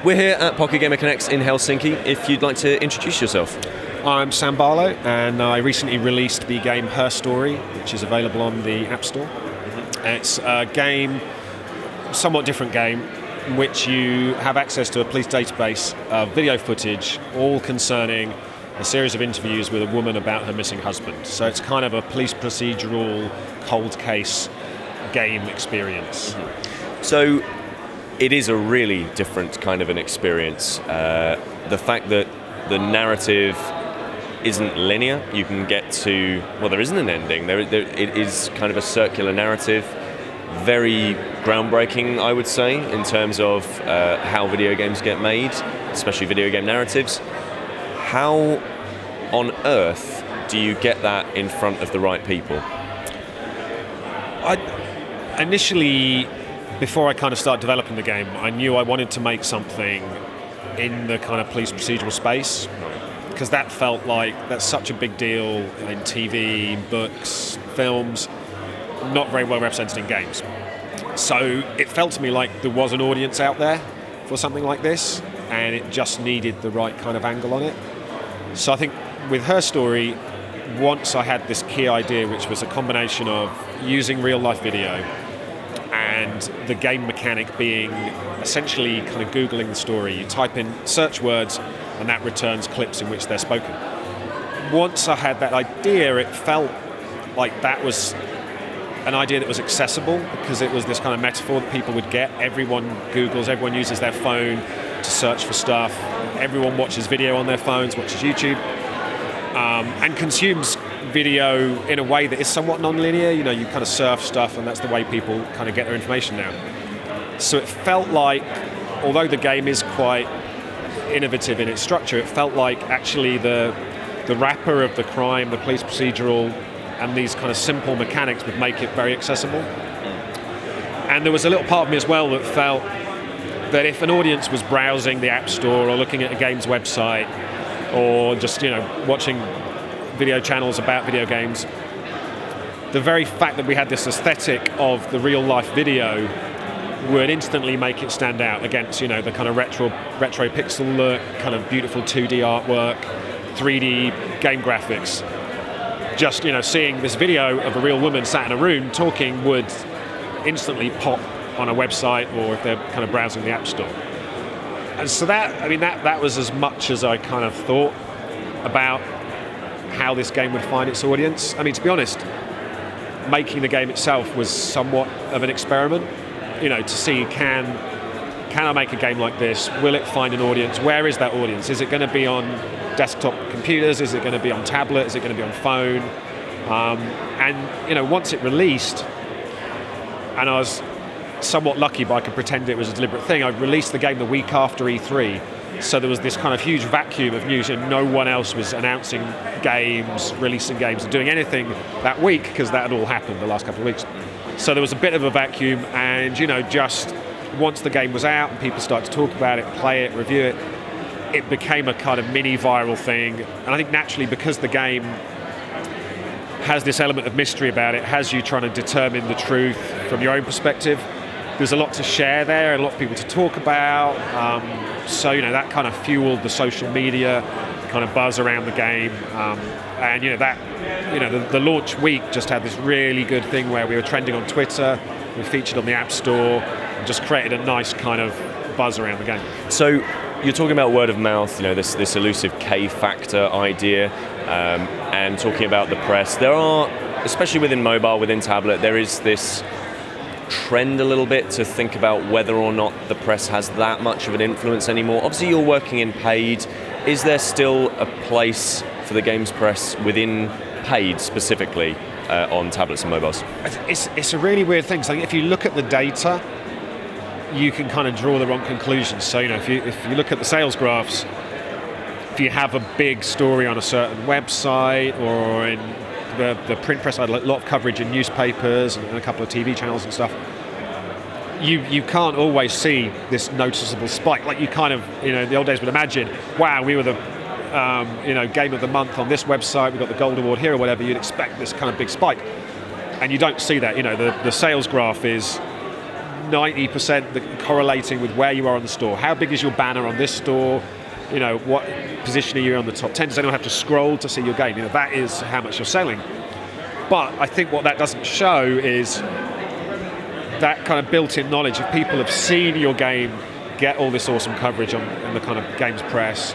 We're here at Pocket Gamer Connects in Helsinki. If you'd like to introduce yourself. I'm Sam Barlow, and I recently released the game Her Story, which is available on the App Store. It's a game, somewhat different game, in which you have access to a police database of video footage, all concerning a series of interviews with a woman about her missing husband. So it's kind of a police procedural, cold case game experience. So it is a really different kind of an experience. The fact that the narrative isn't linear, you can get to, well, there isn't an ending. It is kind of a circular narrative. Very groundbreaking, I would say, in terms of how video games get made, especially video game narratives. How on earth do you get that in front of the right people? Initially, before I kind of started developing the game, I knew I wanted to make something in the kind of police procedural space, because that felt like that's such a big deal in TV, books, films, not very well represented in games. So it felt to me like there was an audience out there for something like this, and it just needed the right kind of angle on it. So I think with Her Story, once I had this key idea, which was a combination of using real life video and the game mechanic being essentially kind of Googling the story. You type in search words and that returns clips in which they're spoken. Once I had that idea, it felt like that was an idea that was accessible, because it was this kind of metaphor that people would get. Everyone Googles, everyone uses their phone to search for stuff. Everyone watches video on their phones, watches YouTube, and consumes video in a way that is somewhat non-linear. You know, you kind of surf stuff, and that's the way people kind of get their information now. So it felt like, although the game is quite innovative in its structure, it felt like actually the wrapper of the crime, the police procedural, and these kind of simple mechanics would make it very accessible. And there was a little part of me as well that felt that if an audience was browsing the App Store or looking at a game's website or just, you know, watching video channels about video games, the very fact that we had this aesthetic of the real life video would instantly make it stand out against, you know, the kind of retro pixel look, kind of beautiful 2D artwork, 3D game graphics. Just, you know, seeing this video of a real woman sat in a room talking would instantly pop on a website, or if they're kind of browsing the App Store. And so that was as much as I kind of thought about how this game would find its audience. I mean, to be honest, making the game itself was somewhat of an experiment, you know, to see can I make a game like this? Will it find an audience? Where is that audience? Is it going to be on desktop computers? Is it going to be on tablet? Is it going to be on phone? And, you know, once it released, and I was somewhat lucky, but I could pretend it was a deliberate thing, I released the game the week after E3. So there was this kind of huge vacuum of news, and no one else was announcing games, releasing games, and doing anything that week, because that had all happened the last couple of weeks. So there was a bit of a vacuum, and, you know, just once the game was out and people started to talk about it, play it, review it, it became a kind of mini viral thing. And I think naturally, because the game has this element of mystery about it, has you trying to determine the truth from your own perspective, there's a lot to share there, a lot of people to talk about. So, you know, that kind of fueled the social media kind of buzz around the game. And, you know, that, you know, the launch week just had this really good thing where we were trending on Twitter, we featured on the App Store, and just created a nice kind of buzz around the game. So you're talking about word of mouth, you know, this elusive K-factor idea, and talking about the press. There are, especially within mobile, within tablet, there is this trend a little bit to think about whether or not the press has that much of an influence anymore. Obviously, you're working in paid. Is there still a place for the games press within paid specifically on tablets and mobiles? It's a really weird thing. So if you look at the data, you can kind of draw the wrong conclusions. So, you know, if you look at the sales graphs, if you have a big story on a certain website, or in the print press, I had a lot of coverage in newspapers and a couple of TV channels and stuff, you can't always see this noticeable spike. Like you kind of, you know, in the old days would imagine, wow, we were the game of the month on this website, we got the gold award here or whatever. You'd expect this kind of big spike, and you don't see that. You know, the sales graph is 90% correlating with where you are on the store. How big is your banner on this store? You know, what position are you on the top 10? Does anyone have to scroll to see your game? You know, that is how much you're selling. But I think what that doesn't show is that kind of built-in knowledge. If people have seen your game get all this awesome coverage on the kind of games press,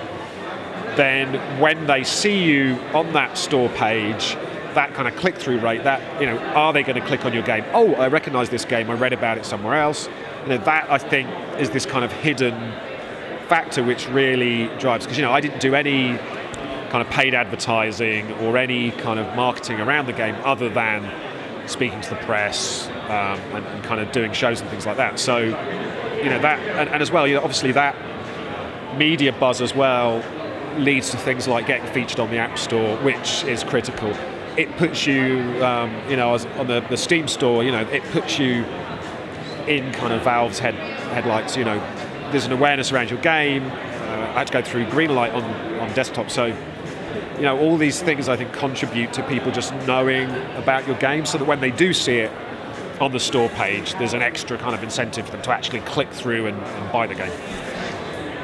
then when they see you on that store page, that kind of click-through rate, that, you know, are they going to click on your game? Oh, I recognize this game, I read about it somewhere else. You know, that I think is this kind of hidden factor which really drives, because, you know, I didn't do any kind of paid advertising or any kind of marketing around the game other than speaking to the press and kind of doing shows and things like that. So, you know, that, and as well, you know, obviously that media buzz as well leads to things like getting featured on the App Store, which is critical. It puts you, you know, on the Steam store, you know, it puts you in kind of Valve's headlights. You know, there's an awareness around your game. I had to go through green light on desktop, so, you know, all these things I think contribute to people just knowing about your game, so that when they do see it on the store page, there's an extra kind of incentive for them to actually click through and buy the game.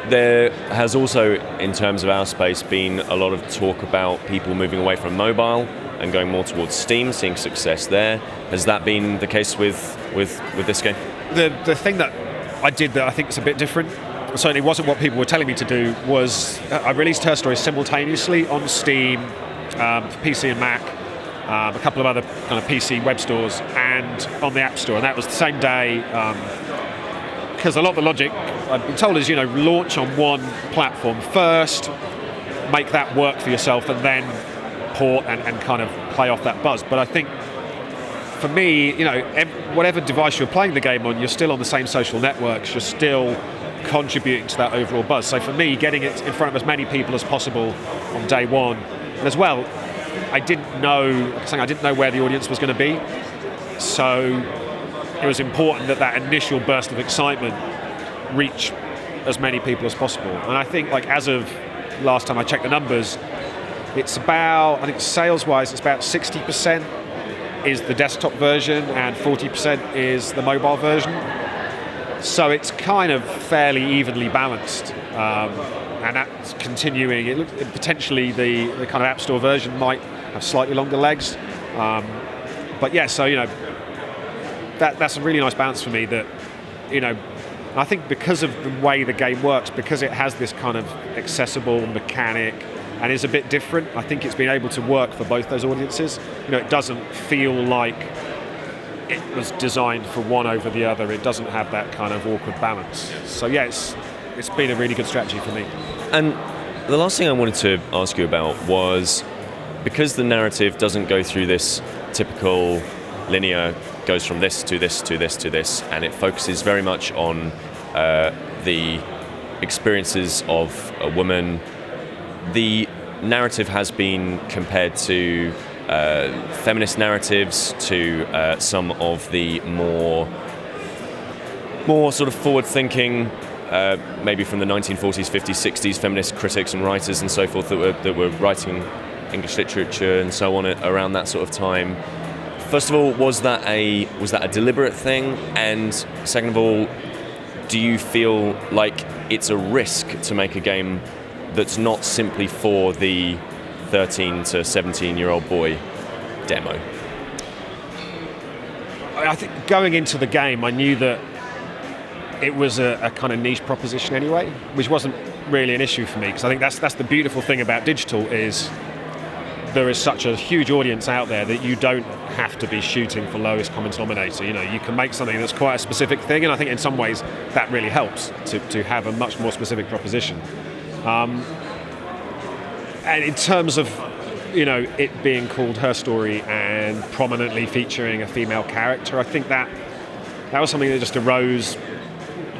There has also, in terms of our space, been a lot of talk about people moving away from mobile and going more towards Steam, seeing success there. Has that been the case with this game? The thing that I did that I think is a bit different, certainly wasn't what people were telling me to do, was I released Her Story simultaneously on Steam, for PC and Mac, a couple of other kind of PC web stores, and on the App Store, and that was the same day, because a lot of the logic I've been told is, you know, launch on one platform first, make that work for yourself, and then port and kind of play off that buzz. But I think for me, you know, whatever device you're playing the game on, you're still on the same social networks, you're still contributing to that overall buzz. So for me, getting it in front of as many people as possible on day one, and as well, I didn't know where the audience was going to be, so it was important that initial burst of excitement reach as many people as possible. And I think, like, as of last time I checked the numbers, it's about, I think sales-wise, it's about 60% is the desktop version and 40% is the mobile version. So it's kind of fairly evenly balanced, and that's continuing. Potentially the kind of App Store version might have slightly longer legs, but yeah. So, you know, that's a really nice balance for me. That, you know, I think because of the way the game works, because it has this kind of accessible mechanic and is a bit different, I think it's been able to work for both those audiences. You know, it doesn't feel like it was designed for one over the other. It doesn't have that kind of awkward balance. So yeah, it's been a really good strategy for me. And the last thing I wanted to ask you about was, because the narrative doesn't go through this typical linear, goes from this to this to this to this, and it focuses very much on the experiences of a woman. The narrative has been compared to feminist narratives, to some of the more sort of forward-thinking, maybe from the 1940s, 50s, 60s feminist critics and writers and so forth that were writing English literature and so on around that sort of time. First of all, was that a deliberate thing? And second of all, do you feel like it's a risk to make a game that's not simply for the 13 to 17-year-old boy demo? I think going into the game, I knew that it was a kind of niche proposition anyway, which wasn't really an issue for me, because I think that's the beautiful thing about digital, is there is such a huge audience out there that you don't have to be shooting for lowest common denominator. You know, you can make something that's quite a specific thing, and I think in some ways that really helps to have a much more specific proposition. And in terms of, you know, it being called Her Story and prominently featuring a female character, I think that was something that just arose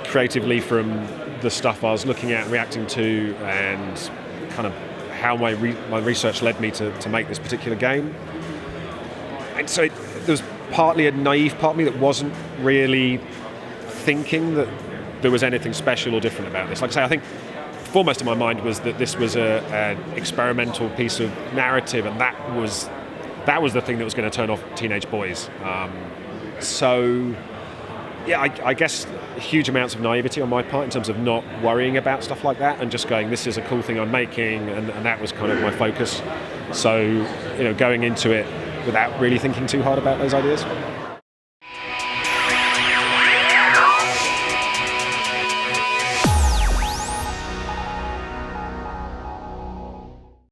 creatively from the stuff I was looking at, reacting to, and kind of how my research led me to make this particular game. And so there was partly a naive part of me that wasn't really thinking that there was anything special or different about this. Like I say, I think foremost in my mind was that this was an experimental piece of narrative, and that was the thing that was going to turn off teenage boys. So yeah, I guess huge amounts of naivety on my part in terms of not worrying about stuff like that and just going, this is a cool thing I'm making, and that was kind of my focus. So, going into it without really thinking too hard about those ideas.